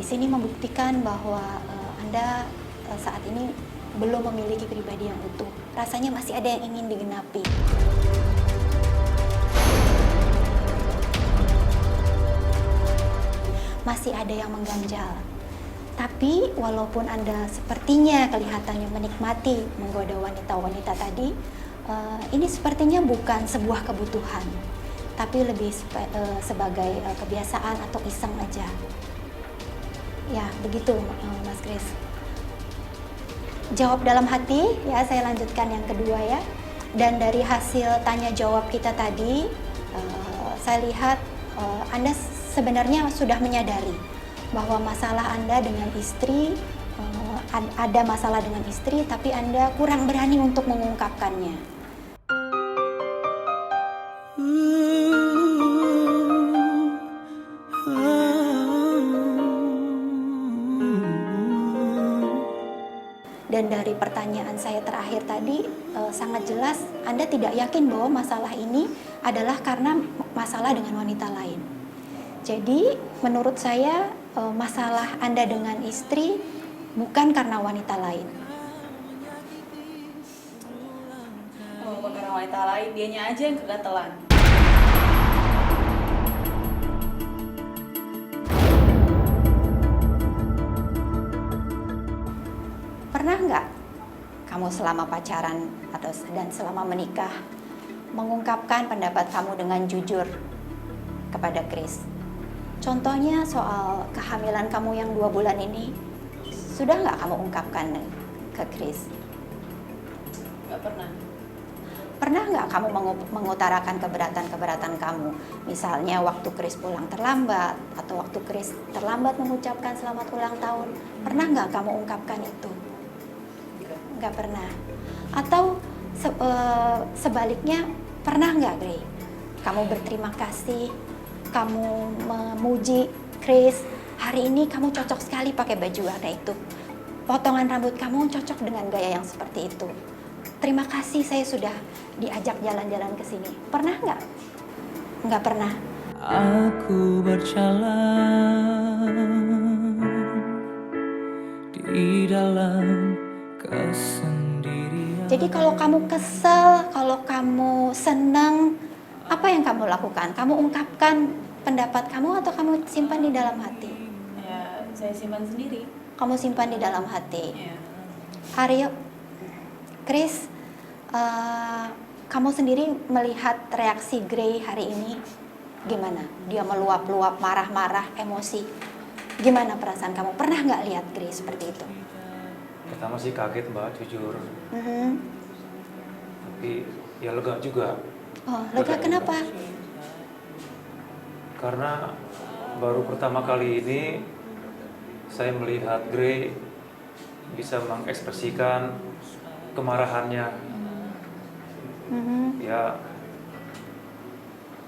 di sini membuktikan bahwa Anda saat ini belum memiliki pribadi yang utuh. Rasanya masih ada yang ingin digenapi. Masih ada yang mengganjal. Tapi walaupun Anda sepertinya kelihatannya menikmati menggoda wanita-wanita tadi, ini sepertinya bukan sebuah kebutuhan, tapi lebih sebagai kebiasaan atau iseng aja. Ya, begitu Mas Kris. Jawab dalam hati, ya saya lanjutkan yang kedua ya. Dan dari hasil tanya jawab kita tadi, saya lihat Anda sebenarnya sudah menyadari bahwa masalah Anda dengan istri, ada masalah dengan istri, tapi Anda kurang berani untuk mengungkapkannya. Dan dari pertanyaan saya terakhir tadi, sangat jelas Anda tidak yakin bahwa masalah ini adalah karena masalah dengan wanita lain. Jadi menurut saya masalah Anda dengan istri bukan karena wanita lain. Oh, bukan karena wanita lain, dianya aja yang kegatelan. Pernah nggak kamu selama pacaran dan selama menikah mengungkapkan pendapat kamu dengan jujur kepada Kris? Contohnya soal kehamilan kamu yang 2 bulan ini, sudah nggak kamu ungkapkan ke Kris? Nggak pernah. Pernah nggak kamu mengutarakan keberatan-keberatan kamu? Misalnya waktu Kris pulang terlambat, atau waktu Kris terlambat mengucapkan selamat ulang tahun. Pernah nggak kamu ungkapkan itu? Nggak pernah. Atau sebaliknya, pernah nggak Grey? Kamu berterima kasih, kamu memuji Kris, hari ini kamu cocok sekali pakai baju warna itu. Potongan rambut kamu cocok dengan gaya yang seperti itu. Terima kasih saya sudah diajak jalan-jalan ke sini. Pernah nggak? Nggak pernah. Aku berjalan di dalam kesendirian. Jadi kalau kamu kesel, kalau kamu senang, apa yang kamu lakukan? Kamu ungkapkan pendapat kamu atau kamu simpan di dalam hati? Ya, saya simpan sendiri. Kamu simpan di dalam hati. Ya. Aryo, Kris, kamu sendiri melihat reaksi Grey hari ini gimana? Dia meluap-luap, marah-marah, emosi. Gimana perasaan kamu? Pernah nggak lihat Grey seperti itu? Pertama sih kaget Mbak, jujur. Mm-hmm. Tapi ya lega juga. Oh, lega kenapa? Karena baru pertama kali ini saya melihat Grey bisa mengekspresikan kemarahannya. Mm-hmm. Ya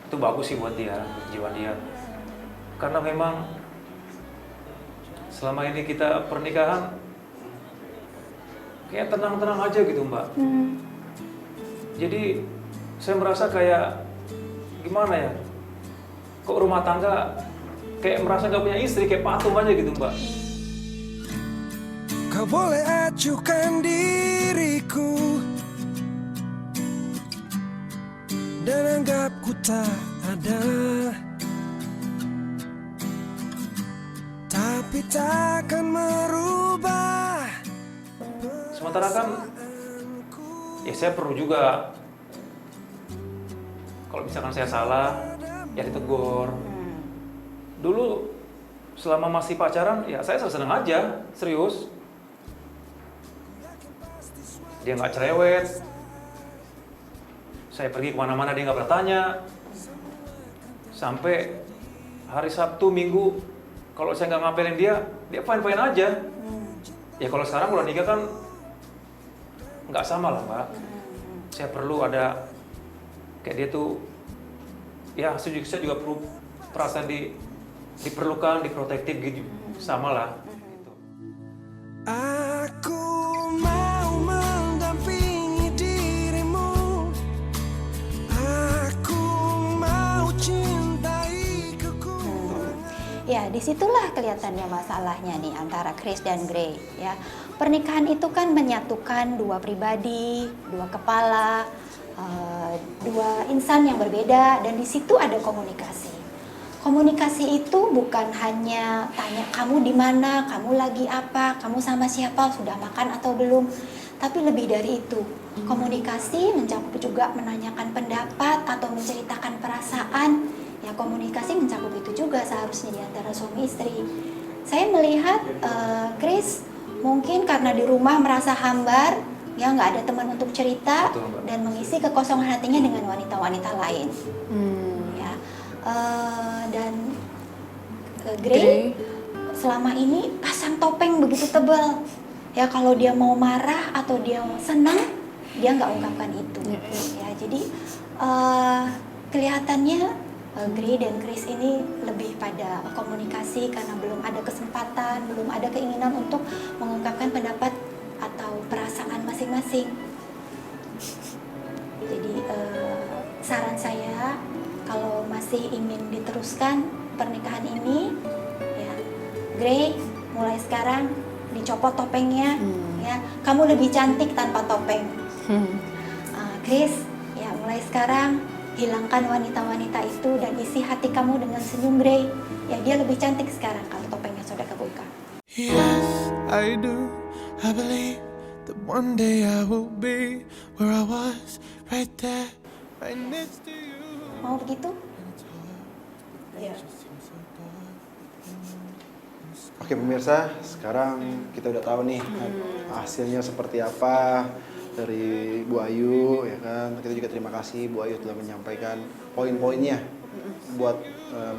itu bagus sih buat dia, buat jiwa dia. Karena memang selama ini kita pernikahan kayak tenang-tenang aja gitu Mbak. Mm-hmm. Jadi saya merasa kayak gimana ya, kok rumah tangga kayak merasa gak punya istri, kayak patung aja gitu Mbak. Kau boleh acuhkan diriku dan anggap ku tak ada, tapi takkan merubah. Sementara kan ya saya perlu juga, kalau misalkan saya salah ya ditegur. Dulu selama masih pacaran ya saya seneng aja, serius. Dia nggak cerewet, saya pergi kemana-mana dia nggak pernah tanya. Sampai hari Sabtu, Minggu, kalau saya nggak ngapelin dia fine-fine aja. Ya kalau sekarang udah nikah kan nggak sama lah Mbak. Saya perlu ada kayak dia tuh, ya saya juga perlu perasaan diperlukan, diprotektif gitu, sama lah. Gitu. Aku mau mendampingi dirimu, aku mau cintai kekuatan. Ya, disitulah kelihatannya masalahnya nih antara Chris dan Grey. Ya, pernikahan itu kan menyatukan dua pribadi, dua kepala, dua insan yang berbeda, dan di situ ada komunikasi. Komunikasi itu bukan hanya tanya kamu di mana, kamu lagi apa, kamu sama siapa, sudah makan atau belum, tapi lebih dari itu. Komunikasi mencakup juga menanyakan pendapat atau menceritakan perasaan. Ya, komunikasi mencakup itu juga seharusnya di antara suami istri. Saya melihat Chris mungkin karena di rumah merasa hambar, ya nggak ada teman untuk cerita. Betul, Mbak. Dan mengisi kekosongan hatinya dengan wanita-wanita lain. Ya, dan Grey selama ini pasang topeng begitu tebal. Ya, kalau dia mau marah atau dia senang, dia nggak ungkapkan itu. Ya, jadi kelihatannya Grey dan Chris ini lebih pada komunikasi karena belum ada kesempatan, belum ada keinginan untuk mengungkapkan pendapat atau perasaan masing-masing. Jadi saran saya, kalau masih ingin diteruskan pernikahan ini, ya Grey, mulai sekarang dicopot topengnya, ya kamu lebih cantik tanpa topeng. Chris, ya mulai sekarang hilangkan wanita-wanita itu dan isi hati kamu dengan senyum Grey. Ya, dia lebih cantik sekarang kalau topengnya sudah kebuka. Yes, I do. I believe that one day I will be where I was, right there, right next to you. Mau begitu? Iya. Oke pemirsa, sekarang kita udah tahu nih hasilnya seperti apa dari Bu Ayu, ya kan. Kita juga terima kasih Bu Ayu telah menyampaikan poin-poinnya buat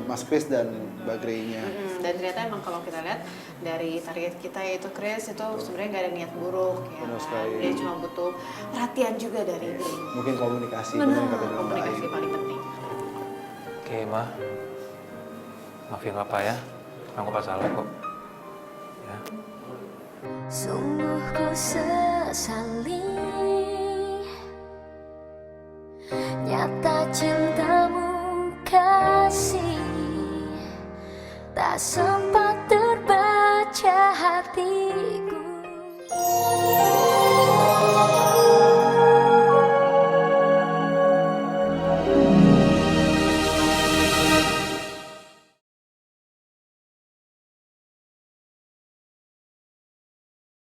Mas Chris dan Mbak Grey-nya. Dan ternyata emang kalau kita lihat dari target kita yaitu Chris itu sebenarnya nggak ada niat buruk ya. Benar Kan? sekali. Dia cuma butuh perhatian juga dari Grey. Mungkin komunikasi, Benar, benar yang kata Mbak komunikasi Ayu. paling penting. Oke, Ma. Maafin Papa ya. Aku pas salah kok. Ya. Sungguh ku sesali